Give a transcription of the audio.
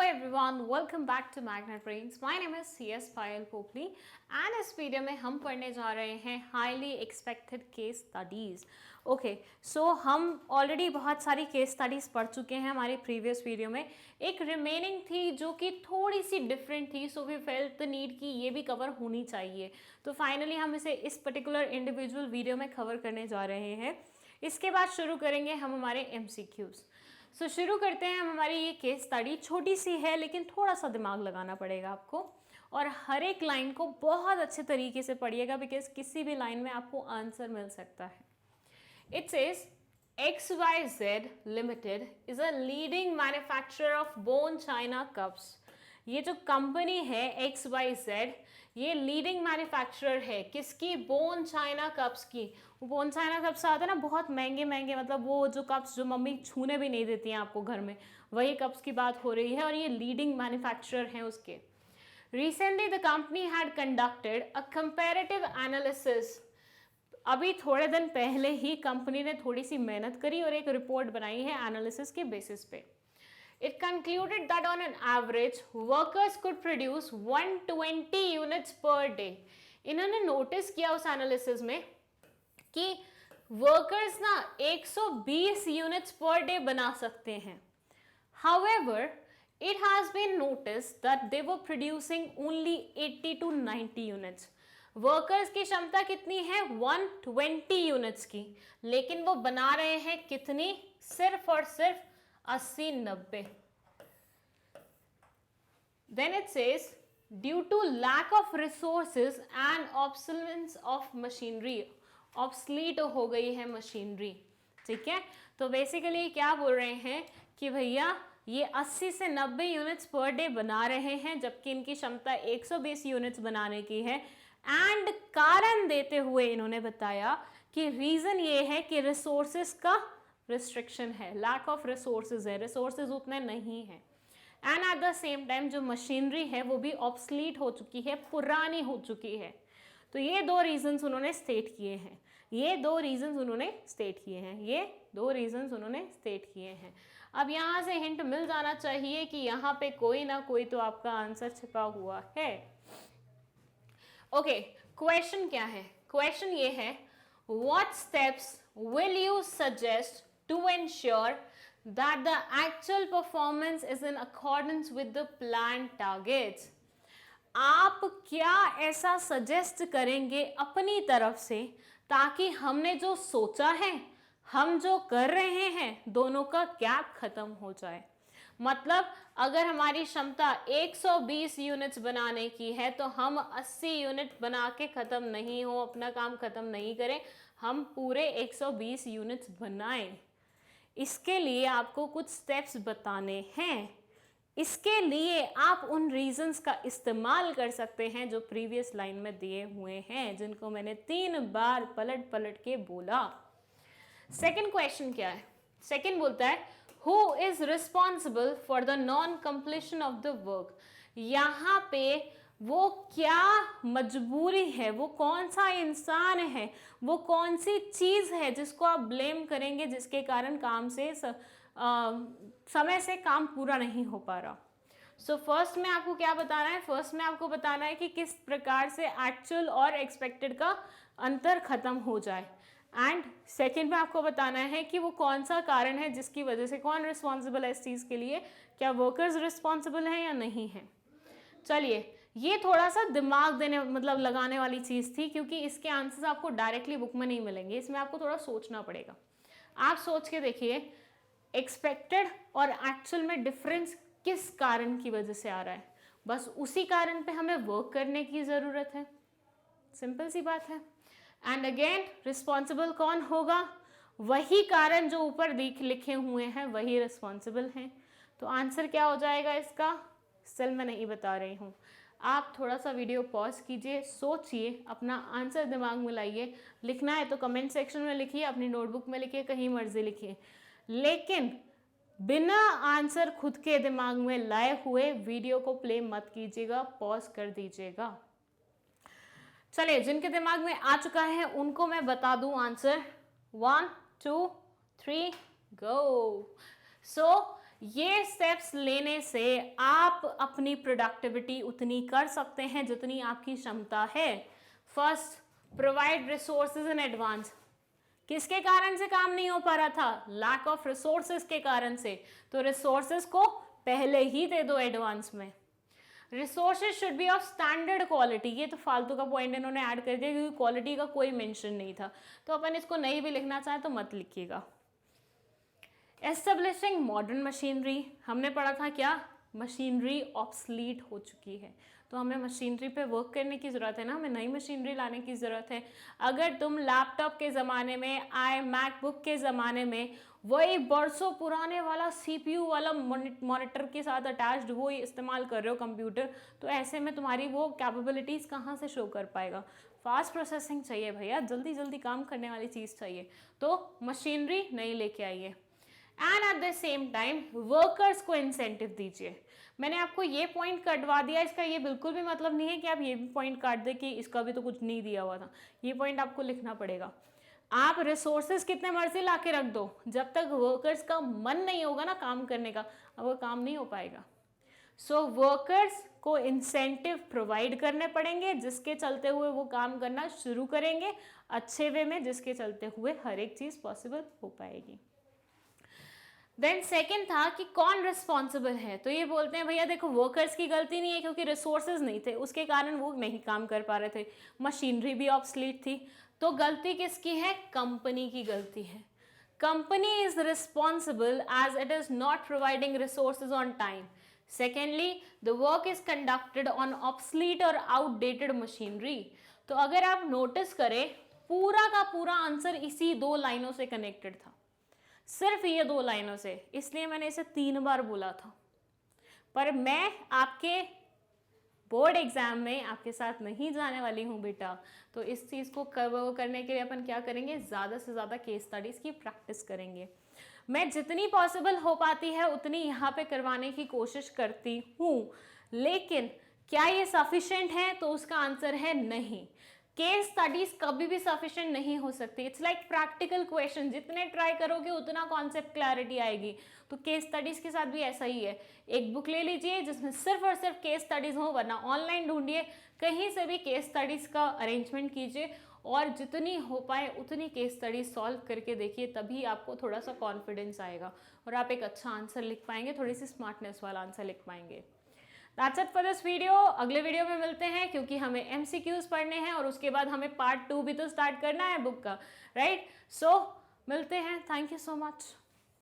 everyone, welcome back to Magnet Brains. My name is CS Payal Popli and इस video में हम पढ़ने जा रहे हैं highly expected case studies. Okay, so हम ऑलरेडी बहुत सारी केस स्टडीज़ पढ़ चुके हैं हमारी प्रीवियस वीडियो में. एक रिमेनिंग थी जो कि थोड़ी सी डिफरेंट थी, so we felt the need कि ये भी कवर होनी चाहिए. तो फाइनली हम इसे इस पर्टिकुलर इंडिविजुअल वीडियो में कवर करने जा रहे हैं. इसके बाद शुरू करेंगे हम हमारे MCQs. सो शुरू करते हैं हम हमारी ये केस स्टडी. छोटी सी है लेकिन थोड़ा सा दिमाग लगाना पड़ेगा आपको, और हर एक लाइन को बहुत अच्छे तरीके से पढ़िएगा बिकॉज किसी भी लाइन में आपको आंसर मिल सकता है. It says XYZ Limited is a leading manufacturer of bone china cups. ये जो कंपनी है XYZ, ये लीडिंग मैन्युफैक्चरर है किसकी? बोन चाइना कप्स की. वो बोन चाइना कप्स आते हैं ना, बहुत महंगे महंगे, मतलब वो जो कप्स जो मम्मी छूने भी नहीं देती हैं आपको घर में, वही कप्स की बात हो रही है, और ये लीडिंग मैन्युफैक्चरर हैं उसके. Recently the company had conducted a comparative analysis. अभी थोड़े दिन पहले ही कंपनी ने थोड़ी सी मेहनत करी और एक रिपोर्ट बनाई है एनालिसिस के बेसिस पे. It concluded that on an average, workers could produce 120 units per day. इन्होंने नोटिस किया उस एनालिसिस में कि वर्कर्स ना 120 यूनिट्स पर डे बना सकते हैं. However, it has been noticed that they were producing only 80 to 90 units. Workers की क्षमता कितनी है? 120 यूनिट्स की, लेकिन वो बना रहे हैं कितनी? सिर्फ और सिर्फ 80-90. Then it says due to lack of resources and obsolescence of machinery. obsolete हो गई है मशीनरी. ठीक है, तो बेसिकली क्या बोल रहे हैं कि भैया ये 80 से 90 यूनिट्स पर डे बना रहे हैं जबकि इनकी क्षमता 120 यूनिट्स बनाने की है. एंड कारण देते हुए इन्होंने बताया कि रीजन ये है कि रिसोर्सेस का रिस्ट्रिक्शन है, लैक ऑफ रिसोर्सेज है, रिसोर्सेज उतने नहीं हैं. And at the same time जो मशीनरी है वो भी ऑब्सलीट हो चुकी है, पुरानी हो चुकी है. तो ये दो रीजंस उन्होंने स्टेट किए हैं, ये दो रीजंस उन्होंने स्टेट किए हैं, ये दो रीजंस उन्होंने स्टेट किए हैं. अब यहाँ से हिंट मिल जाना चाहिए कि यहाँ पे कोई ना कोई तो आपका आंसर छिपा हुआ है. ओके, क्वेश्चन क्या है? क्वेश्चन ये है, what steps will you suggest to ensure that the actual performance is in accordance with the planned targets. आप क्या ऐसा सजेस्ट करेंगे अपनी तरफ से ताकि हमने जो सोचा है, हम जो कर रहे हैं, दोनों का गैप खत्म हो जाए. मतलब अगर हमारी क्षमता 120 यूनिट्स बनाने की है तो हम 80 यूनिट बना के खत्म नहीं हो, अपना काम खत्म नहीं करें, हम पूरे 120 यूनिट्स बनाएं. इसके लिए आपको कुछ स्टेप्स बताने हैं. इसके लिए आप उन रीजंस का इस्तेमाल कर सकते हैं जो प्रीवियस लाइन में दिए हुए हैं, जिनको मैंने 3 बार पलट पलट के बोला. सेकंड क्वेश्चन क्या है? सेकंड बोलता है who is responsible for the non completion of the work. यहाँ पे वो क्या मजबूरी है, वो कौन सा इंसान है, वो कौन सी चीज़ है जिसको आप ब्लेम करेंगे जिसके कारण काम से समय से काम पूरा नहीं हो पा रहा. सो फर्स्ट में आपको क्या बताना है? फर्स्ट में आपको बताना है कि किस प्रकार से एक्चुअल और एक्सपेक्टेड का अंतर खत्म हो जाए. एंड सेकेंड में आपको बताना है कि वो कौन सा कारण है जिसकी वजह से, कौन रिस्पॉन्सिबल है इस चीज़ के लिए, क्या वर्कर्स रिस्पॉन्सिबल हैं या नहीं है. चलिए, ये थोड़ा सा दिमाग देने मतलब लगाने वाली चीज़ थी क्योंकि इसके आंसर्स आपको डायरेक्टली बुक में नहीं मिलेंगे, इसमें आपको थोड़ा सोचना पड़ेगा. आप सोच के देखिए एक्सपेक्टेड और एक्चुअल में डिफरेंस किस कारण की वजह से आ रहा है. बस उसी कारण पे हमें वर्क करने की ज़रूरत है, सिंपल सी बात है. एंड अगेन रिस्पॉन्सिबल कौन होगा? वही कारण जो ऊपर लिखे हुए हैं वही रिस्पॉन्सिबल हैं. तो आंसर क्या हो जाएगा इसका? स्टिल मैं नहीं बता रही हूँ. आप थोड़ा सा वीडियो पॉज कीजिए, सोचिए, अपना आंसर दिमाग में लाइए. लिखना है तो कमेंट सेक्शन में लिखिए, अपनी नोटबुक में लिखिए, कहीं मर्जी लिखिए, लेकिन बिना आंसर खुद के दिमाग में लाए हुए वीडियो को प्ले मत कीजिएगा, पॉज कर दीजिएगा. चलिए, जिनके दिमाग में आ चुका है उनको मैं बता दूं आंसर. 1 2 3 गो. सो ये स्टेप्स लेने से आप अपनी प्रोडक्टिविटी उतनी कर सकते हैं जितनी आपकी क्षमता है। First, provide resources in advance. किसके कारण से काम नहीं हो पा रहा था? लैक ऑफ रिसोर्सेज के कारण से। तो रिसोर्सेज को पहले ही दे दो एडवांस में। Resources should be of standard quality. ये तो फालतू का पॉइंट इन्होंने ऐड कर दिया क्योंकि क्वालिटी का कोई मेंशन नहीं था, तो अपन इसको नहीं भी लिखना चाहें तो मत लिखिएगा। एस्टेब्लिशिंग मॉडर्न मशीनरी, हमने पढ़ा था क्या? मशीनरी ऑब्सलीट हो चुकी है, तो हमें मशीनरी पे वर्क करने की ज़रूरत है ना, हमें नई मशीनरी लाने की ज़रूरत है। अगर तुम लैपटॉप के ज़माने में, मैकबुक के ज़माने में वही बरसों पुराने वाला सीपीयू वाला मॉनिटर के साथ अटैच्ड वो इस्तेमाल कर रहे हो कंप्यूटर, तो ऐसे में तुम्हारी वो कैपेबिलिटीज़ कहाँ से शो कर पाएगा? फास्ट प्रोसेसिंग चाहिए भैया, जल्दी जल्दी काम करने वाली चीज़ चाहिए, तो मशीनरी नहीं लेके आइए। And at the same time workers को इंसेंटिव दीजिए। मैंने आपको ये पॉइंट कटवा दिया, इसका ये बिल्कुल भी मतलब नहीं है कि आप ये भी पॉइंट काट दें कि इसका भी तो कुछ नहीं दिया हुआ था। ये पॉइंट आपको लिखना पड़ेगा। आप रिसोर्सेज कितने मर्जी ला के रख दो, जब तक वर्कर्स का मन नहीं होगा ना काम करने का, अब वो काम नहीं हो पाएगा। सो वर्कर्स को इंसेंटिव प्रोवाइड करने पड़ेंगे जिसके चलते हुए वो काम करना शुरू करेंगे अच्छे वे में, जिसके चलते हुए हर एक चीज़ पॉसिबल हो पाएगी। देन सेकेंड था कि कौन रिस्पॉन्सिबल है, तो ये बोलते हैं भैया देखो वर्कर्स की गलती नहीं है क्योंकि रिसोर्सेज नहीं थे, उसके कारण वो नहीं काम कर पा रहे थे, मशीनरी भी ऑब्सलीट थी, तो गलती किसकी है? कंपनी की गलती है। Company is responsible as it is not providing resources on time. Secondly, the work is conducted on obsolete और आउटडेटेड मशीनरी। तो अगर आप नोटिस करें पूरा का पूरा आंसर इसी 2 लाइनों से कनेक्टेड था, सिर्फ ये 2 लाइनों से, इसलिए मैंने इसे 3 बार बोला था। पर मैं आपके बोर्ड एग्जाम में आपके साथ नहीं जाने वाली हूँ बेटा, तो इस चीज़ को कवर करने के लिए अपन क्या करेंगे? ज़्यादा से ज़्यादा केस स्टडीज़ की प्रैक्टिस करेंगे। मैं जितनी पॉसिबल हो पाती है उतनी यहाँ पे करवाने की कोशिश करती हूँ, लेकिन क्या ये सफिशेंट है? तो उसका आंसर है नहीं। केस स्टडीज कभी भी सफिशिएंट नहीं हो सकती। इट्स लाइक प्रैक्टिकल क्वेश्चन, जितने ट्राई करोगे उतना कॉन्सेप्ट क्लैरिटी आएगी। तो केस स्टडीज के साथ भी ऐसा ही है। एक बुक ले लीजिए जिसमें सिर्फ और सिर्फ केस स्टडीज हो, वरना ऑनलाइन ढूंढिए, कहीं से भी केस स्टडीज का अरेंजमेंट कीजिए और जितनी हो पाए उतनी केस स्टडीज सॉल्व करके देखिए, तभी आपको थोड़ा सा कॉन्फिडेंस आएगा और आप एक अच्छा आंसर लिख पाएंगे, थोड़ी सी स्मार्टनेस वाला आंसर लिख पाएंगे। That's it for this video. अगले वीडियो में मिलते हैं क्योंकि हमें MCQs पढ़ने हैं और उसके बाद हमें पार्ट 2 भी तो स्टार्ट करना है बुक का, राइट? सो मिलते हैं। Thank you so much.